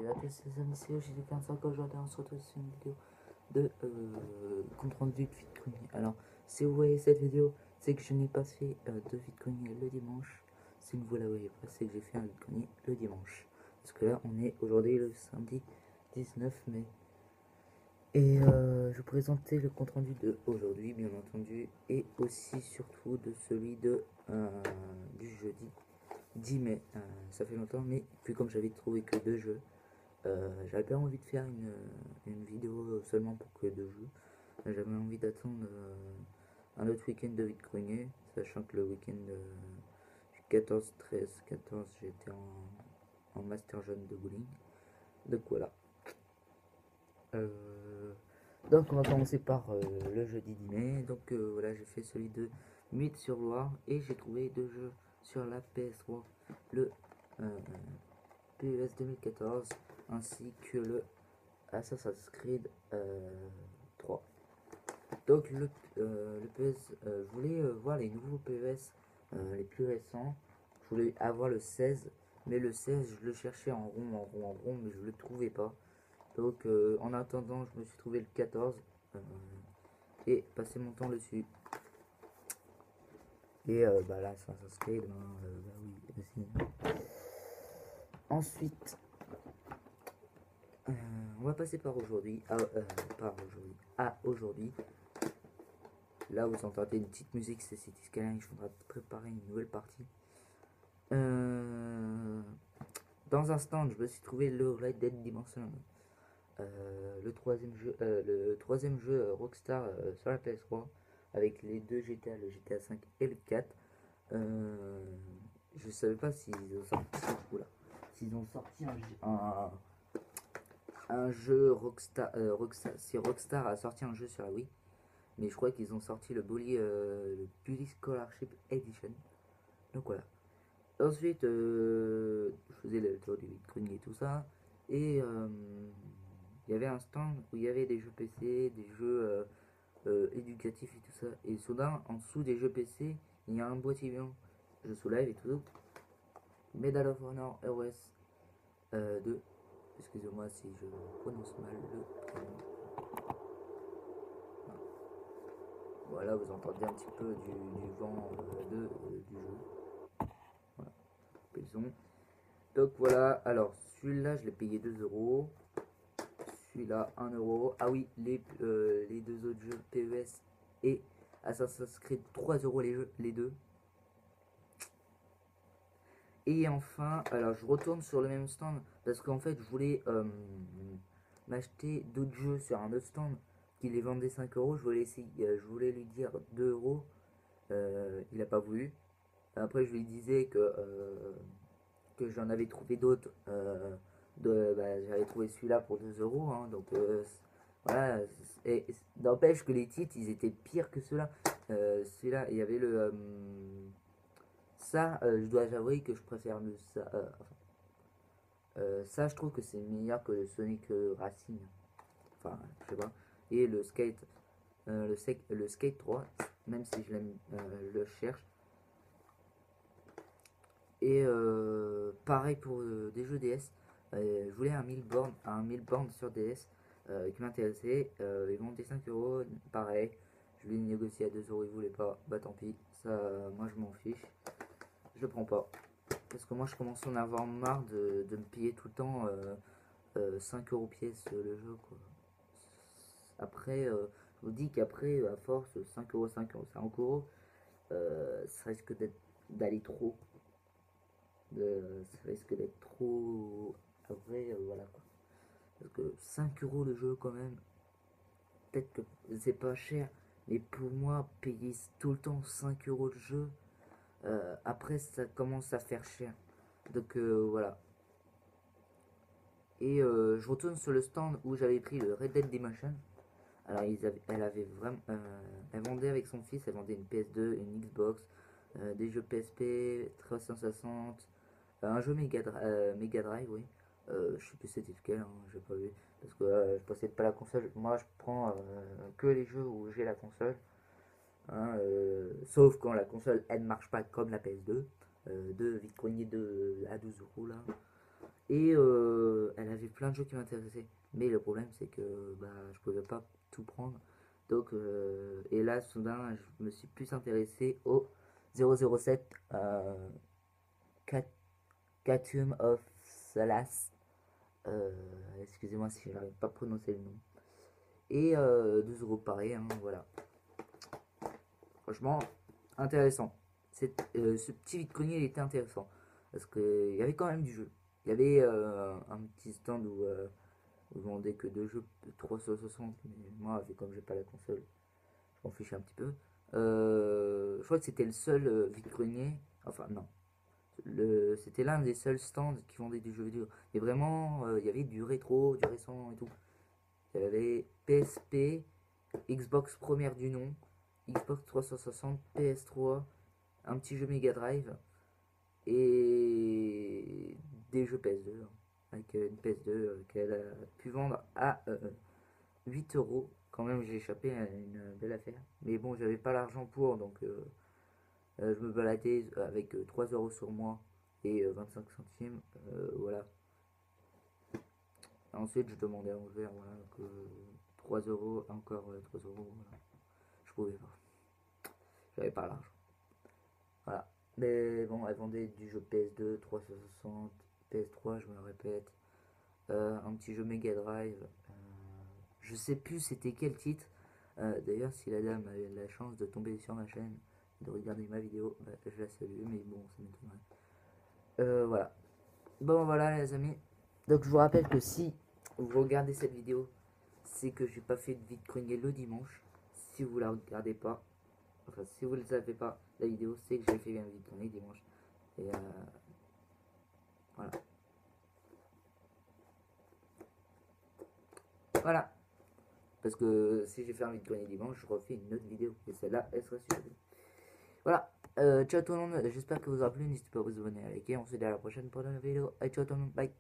Salut à tous les amis, c'est OGD45. Aujourd'hui on se retrouve sur une vidéo de compte rendu de Bitcoin. Alors si vous voyez cette vidéo, c'est que je n'ai pas fait de Bitcoin le dimanche. Si vous la voyez pas, c'est que j'ai fait un Bitcoin le dimanche. Parce que là on est aujourd'hui le samedi 19 mai. Et je vous présentais le compte rendu de aujourd'hui bien entendu. Et aussi surtout de celui de du jeudi 10 mai, ça fait longtemps, mais puis comme j'avais trouvé que 2 jeux, j'avais pas envie de faire une vidéo seulement pour que 2 jeux. J'avais envie d'attendre un autre week-end de vide grenier, sachant que le week-end du 14, 13, 14, j'étais en Master Jeune de bowling. Donc voilà. Donc on va commencer par le jeudi 10 mai. Donc voilà, j'ai fait celui de Mythe-sur-Loire et j'ai trouvé 2 jeux sur la PS3. Le PES 2014 ainsi que le Assassin's Creed 3. Donc le PES, je voulais voir les nouveaux PES les plus récents. Je voulais avoir le 16, mais le 16 je le cherchais en rond, mais je le trouvais pas. Donc en attendant, je me suis trouvé le 14 et passé mon temps dessus. Et bah là, Assassin's Creed, bah oui, aussi. Ensuite, on va passer par aujourd'hui, à aujourd'hui. Là, vous entendez une petite musique, c'est City Skyline. Je voudrais préparer une nouvelle partie. Dans un stand, je me suis trouvé le Red Dead Redemption, le troisième jeu Rockstar sur la PS3, avec les 2 GTA, le GTA 5 et le 4. Je savais pas s'ils ont sorti un jeu Rockstar, si Rockstar a sorti un jeu sur la Wii, mais je crois qu'ils ont sorti le Bully Scholarship Edition. Donc voilà. Ensuite, je faisais le tour du Bitcoin et tout ça, et il y avait un stand où il y avait des jeux PC, des jeux éducatifs et tout ça, et soudain, en dessous des jeux PC, il y a un boîtier blanc. Je soulève et tout. Medal of Honor ROS 2. Excusez-moi si je prononce mal le prénom. Voilà, vous entendez un petit peu du vent du jeu. Voilà, le. Donc voilà, alors celui-là, je l'ai payé 2 euros. Celui-là, 1 euro. Ah oui, les 2 autres jeux, PES et Assassin's Creed, 3 euros les deux. Et enfin, alors je retourne sur le même stand parce qu'en fait, je voulais m'acheter d'autres jeux sur un autre stand qui les vendait 5 euros. Je voulais lui dire 2 euros. Il n'a pas voulu. Après, je lui disais que j'en avais trouvé d'autres. J'avais trouvé celui-là pour 2 euros. Hein, donc voilà. Et n'empêche que les titres, ils étaient pires que ceux-là. Celui-là, il y avait le. Ça, je dois avouer que je préfère le. Ça, je trouve que c'est meilleur que le Sonic Racing. Enfin, je sais pas. Et le Skate. Le Skate 3, même si je l'aime, le cherche. Et pareil pour des jeux DS. Je voulais un 1000 bornes sur DS qui m'intéressait. Ils vendaient 5 euros, pareil. Je l'ai négocié à 2 euros, ils voulaient pas. Bah tant pis, ça, moi je m'en fiche. Je prends pas. Parce que moi je commence à en avoir marre de me payer tout le temps 5 euros pièce le jeu, quoi. Après, je vous dis qu'après, à force, 5 euros, 5 euros, ça risque d'aller trop. Ça risque d'être trop. Après, voilà quoi. Parce que 5 euros le jeu, quand même, peut-être que c'est pas cher, mais pour moi, payer tout le temps 5 euros le jeu, après, ça commence à faire cher. Donc voilà. Et je retourne sur le stand où j'avais pris le Red Dead Redemption. Alors, elle avait vraiment. Elle vendait avec son fils, elle vendait une PS2, une Xbox, des jeux PSP, 360, un jeu Mega Drive, oui. Je sais plus c'était lequel, hein, j'ai pas vu. Parce que je possède pas la console. Moi, je prends que les jeux où j'ai la console. Hein, sauf quand la console, elle ne marche pas comme la PS2. De vite cogné à 12 euros là. Et elle avait plein de jeux qui m'intéressaient. Mais le problème, c'est que bah, je pouvais pas tout prendre. Donc, et là, soudain, je me suis plus intéressé au 007 Quantum of Solace. Excusez-moi si j'arrive pas à prononcer le nom. Et 2 € pareil, hein, voilà. Franchement, intéressant. Ce petit vide-grenier, il était intéressant. Parce qu'il y avait quand même du jeu. Il y avait un petit stand où je vendais que 2 jeux de 360. Mais moi, comme j'ai pas la console, je m'en fichais un petit peu. Je crois que c'était le seul vide-grenier. Enfin, non. C'était l'un des seuls stands qui vendaient du jeu vidéo. Mais vraiment, il y avait du rétro, du récent et tout. Il y avait PSP, Xbox première du nom, Xbox 360, PS3, un petit jeu Mega Drive et des jeux PS2, hein, avec une PS2 qu'elle a pu vendre à 8 €. Quand même, j'ai échappé à une belle affaire. Mais bon, j'avais pas l'argent pour, donc je me baladais avec 3 € sur moi et 25 centimes. Voilà. Ensuite, je demandais à l'envers, voilà, que 3 €, encore 3 €, voilà. Je pouvais pas. J'avais pas l'argent. Voilà. Mais bon, elle vendait du jeu PS2, 360, PS3, je me le répète. Un petit jeu Mega Drive. Je sais plus c'était quel titre. D'ailleurs, si la dame a eu la chance de tomber sur ma chaîne, de regarder ma vidéo, bah, je la salue, mais bon, ça m'étonnerait. Voilà. Bon, voilà, les amis. Donc, je vous rappelle que si vous regardez cette vidéo, c'est que j'ai pas fait de vide-grenier le dimanche. Si vous la regardez pas, enfin, si vous ne savez pas la vidéo, c'est que j'ai fait un vide-grenier dimanche. Et voilà. Voilà. Parce que si j'ai fait un vide-grenier dimanche, je refais une autre vidéo. Et celle-là, elle sera super. Voilà. Ciao tout le monde. J'espère que vous aura plu. N'hésitez pas à vous abonner, à liker. On se dit à la prochaine pour une nouvelle vidéo. Allez, ciao tout le monde. Bye.